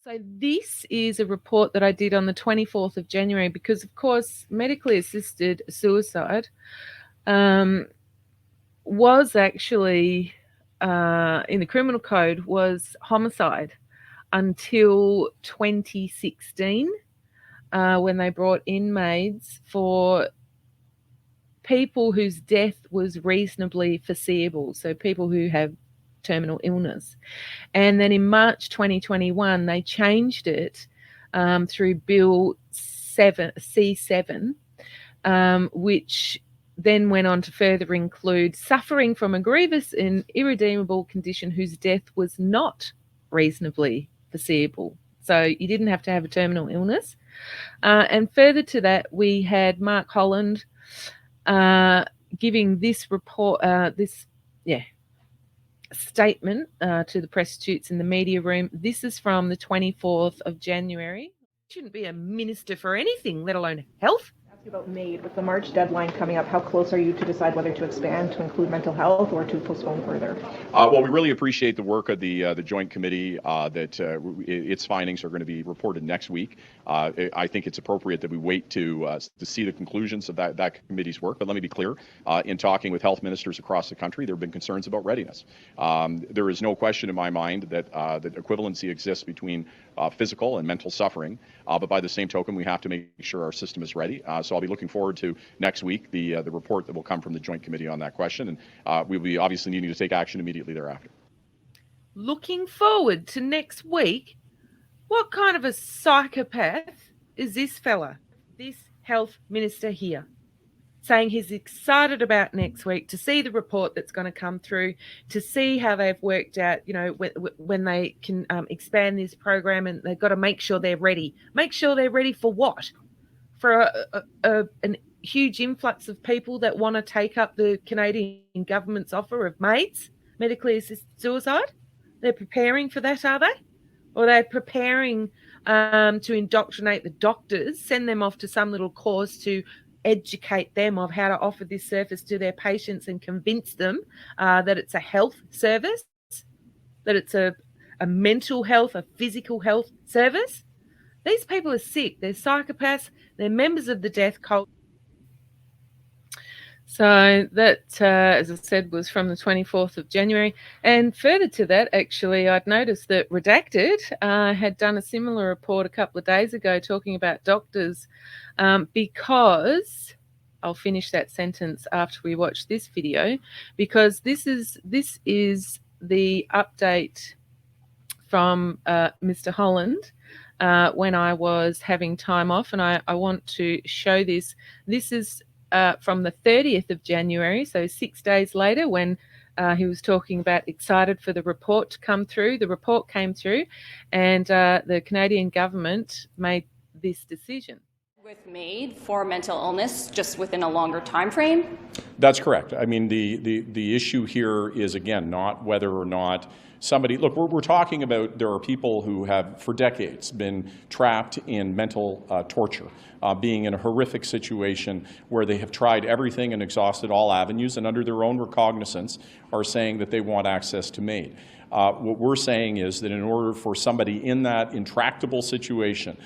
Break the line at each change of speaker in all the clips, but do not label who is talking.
So this is a report that I did on the 24th of January because, of course, medically assisted suicide was actually, in the criminal code, was homicide until 2016 when they brought in MAiDs for people whose death was reasonably foreseeable, so people who have terminal illness. And then in March 2021, they changed it through Bill C7, which then went on to further include suffering from a grievous and irredeemable condition whose death was not reasonably foreseeable. So you didn't have to have a terminal illness. And further to that, we had Mark Holland giving this report, statement to the prostitutes in the media room. This is from the 24th of January. Shouldn't be a minister for anything, let alone health.
Ask you about MAiD. With the March deadline coming up, how close are you to decide whether to expand to include mental health or to postpone further?
Well, we really appreciate the work of the Joint Committee. Its findings are going to be reported next week. I think it's appropriate that we wait to see the conclusions of that committee's work. But let me be clear: in talking with health ministers across the country, there have been concerns about readiness. There is no question in my mind that equivalency exists between physical and mental suffering. But by the same token, we have to make sure our system is ready. So I'll be looking forward to next week the report that will come from the Joint Committee on that question, and we'll be obviously needing to take action immediately thereafter.
Looking forward to next week. What kind of a psychopath is this fella, this health minister here, saying he's excited about next week to see the report that's going to come through, to see how they've worked out, when they can expand this program, and they've got to make sure they're ready. Make sure they're ready for what? For an huge influx of people that want to take up the Canadian government's offer of MAiDs, medically assisted suicide? They're preparing for that, are they? Or they're preparing to indoctrinate the doctors, send them off to some little course to educate them of how to offer this service to their patients and convince them that it's a health service, that it's a mental health, a physical health service? These people are sick. They're psychopaths. They're members of the death cult. So that, as I said, was from the 24th of January. And further to that, actually, I'd noticed that Redacted had done a similar report a couple of days ago talking about doctors because, I'll finish that sentence after we watch this video, because this is the update from Mr. Holland when I was having time off, and I want to show this. This is from the 30th of January, so 6 days later, when he was talking about excited for the report to come through. The report came through, and the Canadian government made this decision.
With MAiD for mental illness, just within a longer time frame?
That's correct. I mean, the issue here is, again, not whether or not somebody, look, we're talking about, there are people who have for decades been trapped in mental torture, being in a horrific situation where they have tried everything and exhausted all avenues, and under their own recognizance are saying that they want access to MAiD. What we're saying is that in order for somebody in that intractable situation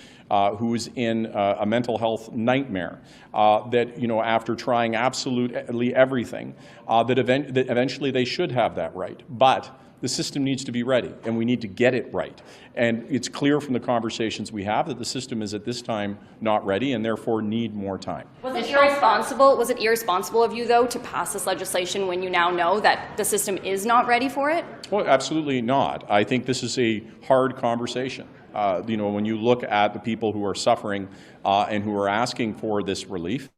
who's in a mental health nightmare, that, after trying absolutely everything, that eventually they should have that right. But the system needs to be ready, and we need to get it right. And it's clear from the conversations we have that the system is at this time not ready, and therefore need more time.
Was it irresponsible of you, though, to pass this legislation when you now know that the system is not ready for it?
Well, absolutely not. I think this is a hard conversation. When you look at the people who are suffering and who are asking for this relief,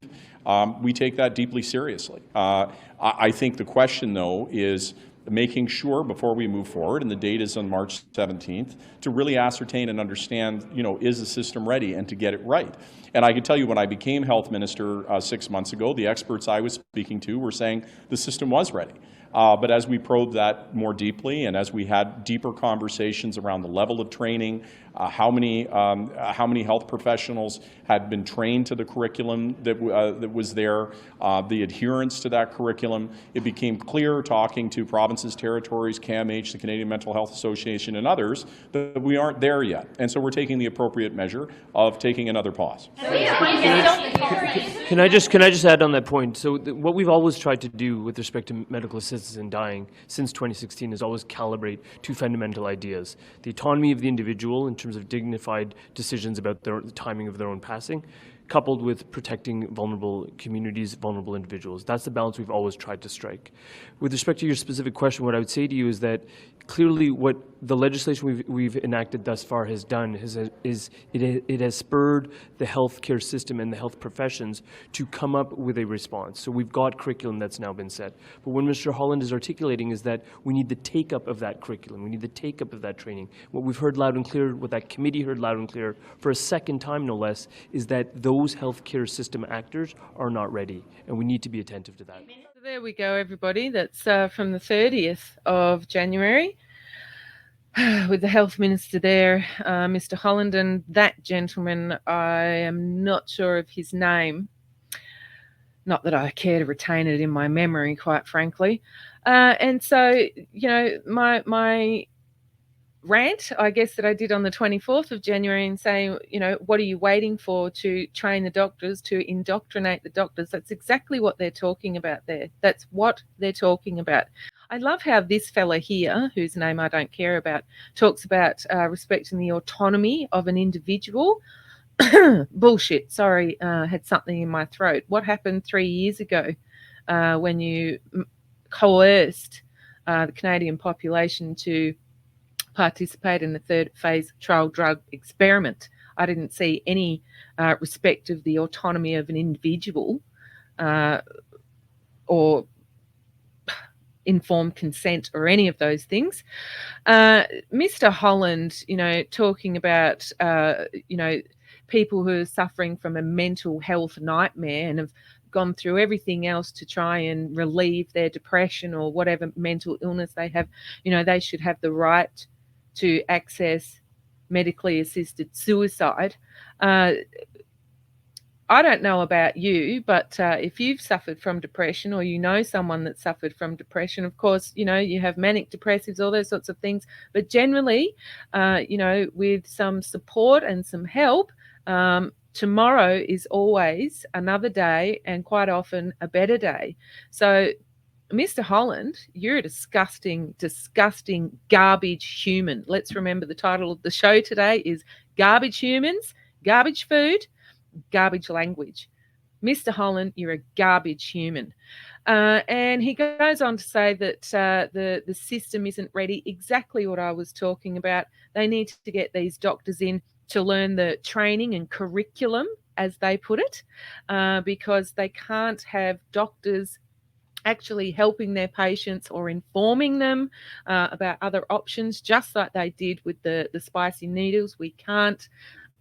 we take that deeply seriously. I think the question, though, is making sure before we move forward, and the date is on March 17th, to really ascertain and understand, is the system ready, and to get it right. And I can tell you, when I became health minister 6 months ago, the experts I was speaking to were saying the system was ready. But as we probed that more deeply, and as we had deeper conversations around the level of training, how many health professionals had been trained to the curriculum that was there, the adherence to that curriculum. It became clear, talking to provinces, territories, CAMH, the Canadian Mental Health Association, and others, that we aren't there yet. And so we're taking the appropriate measure of taking another pause.
Can I just add on that point? So what we've always tried to do with respect to medical assistance in dying since 2016 is always calibrate two fundamental ideas: the autonomy of the individual in terms of dignified decisions about the timing of their own passing, coupled with protecting vulnerable communities, vulnerable individuals. That's the balance we've always tried to strike. With respect to your specific question, what I would say to you is that clearly what the legislation we've enacted thus far has done is it has spurred the healthcare system and the health professions to come up with a response. So we've got curriculum that's now been set. But what Mr. Holland is articulating is that we need the take-up of that curriculum. We need the take-up of that training. What we've heard loud and clear, what that committee heard loud and clear for a second time, no less, is that those healthcare system actors are not ready, and we need to be attentive to that.
So there we go, everybody. That's from the 30th of January. With the health minister there, Mr. Holland, and that gentleman, I am not sure of his name. Not that I care to retain it in my memory, quite frankly. And so, my rant, I guess, that I did on the 24th of January and saying, what are you waiting for to train the doctors, to indoctrinate the doctors? That's exactly what they're talking about there. That's what they're talking about. I love how this fella here, whose name I don't care about, talks about respecting the autonomy of an individual. Bullshit. Sorry, had something in my throat. What happened 3 years ago when you coerced the Canadian population to participate in the third phase trial drug experiment? I didn't see any respect of the autonomy of an individual or informed consent or any of those things. Mr. Holland, talking about, people who are suffering from a mental health nightmare and have gone through everything else to try and relieve their depression or whatever mental illness they have, they should have the right to access medically assisted suicide. I don't know about you, but if you've suffered from depression or someone that suffered from depression, of course, you have manic depressives, all those sorts of things. But generally, with some support and some help, tomorrow is always another day and quite often a better day. So, Mr. Holland, you're a disgusting, disgusting garbage human. Let's remember the title of the show today is Garbage Humans, Garbage Food, Garbage Language. Mr. Holland, you're a garbage human. And he goes on to say that the system isn't ready. Exactly what I was talking about. They need to get these doctors in to learn the training and curriculum, as they put it, because they can't have doctors actually helping their patients or informing them about other options, just like they did with the spicy needles. We can't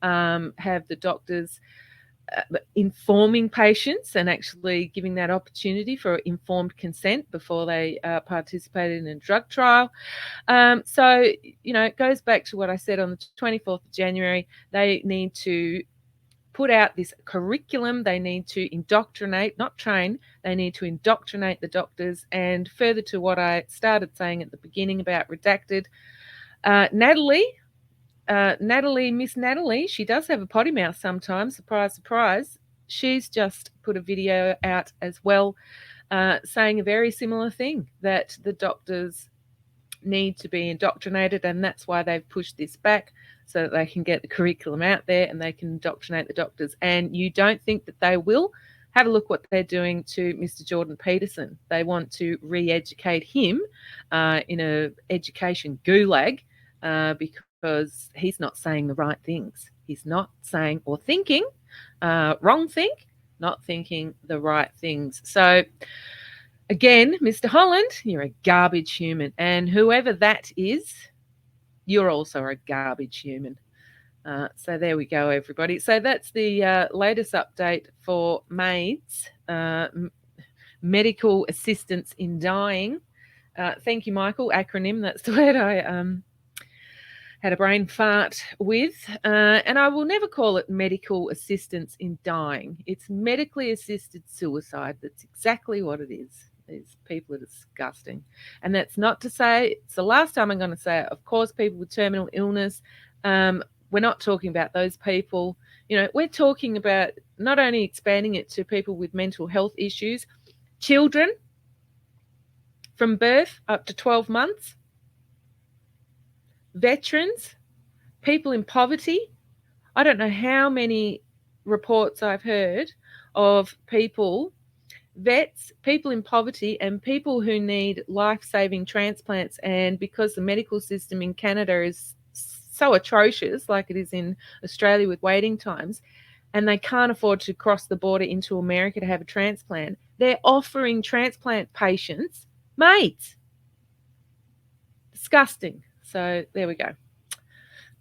have the doctors informing patients and actually giving that opportunity for informed consent before they participated in a drug trial. So, it goes back to what I said on the 24th of January. They need to put out this curriculum. They need to indoctrinate, not train. They need to indoctrinate the doctors. And further to what I started saying at the beginning about redacted, Miss Natalie, she does have a potty mouth sometimes. Surprise, surprise. She's just put a video out as well saying a very similar thing, that the doctors need to be indoctrinated, and that's why they've pushed this back, so that they can get the curriculum out there and they can indoctrinate the doctors. And you don't think that they will? Have a look what they're doing to Mr. Jordan Peterson. They want to re-educate him in an education gulag because he's not saying the right things. He's not saying or thinking wrong think, not thinking the right things. So again, Mr. Holland, you're a garbage human. And whoever that is, you're also a garbage human. So there we go, everybody. So that's the latest update for MAiD's medical assistance in dying. Thank you, Michael. Acronym, that's the word I had a brain fart with, and I will never call it medical assistance in dying. It's medically assisted suicide. That's exactly what it is. These people are disgusting. And that's not to say, it's the last time I'm going to say it, of course, people with terminal illness, we're not talking about those people. You know, we're talking about not only expanding it to people with mental health issues, children from birth up to 12 months, veterans, people in poverty. I don't know how many reports I've heard of people, vets, people in poverty, and people who need life-saving transplants. And because the medical system in Canada is so atrocious, like it is in Australia with waiting times, and they can't afford to cross the border into America to have a transplant, they're offering transplant patients MAiDs. Disgusting. So there we go.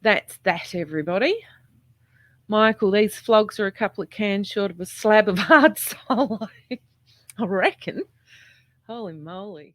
That's that, everybody. Michael, these flogs are a couple of cans short of a slab of hard solo. I reckon. Holy moly.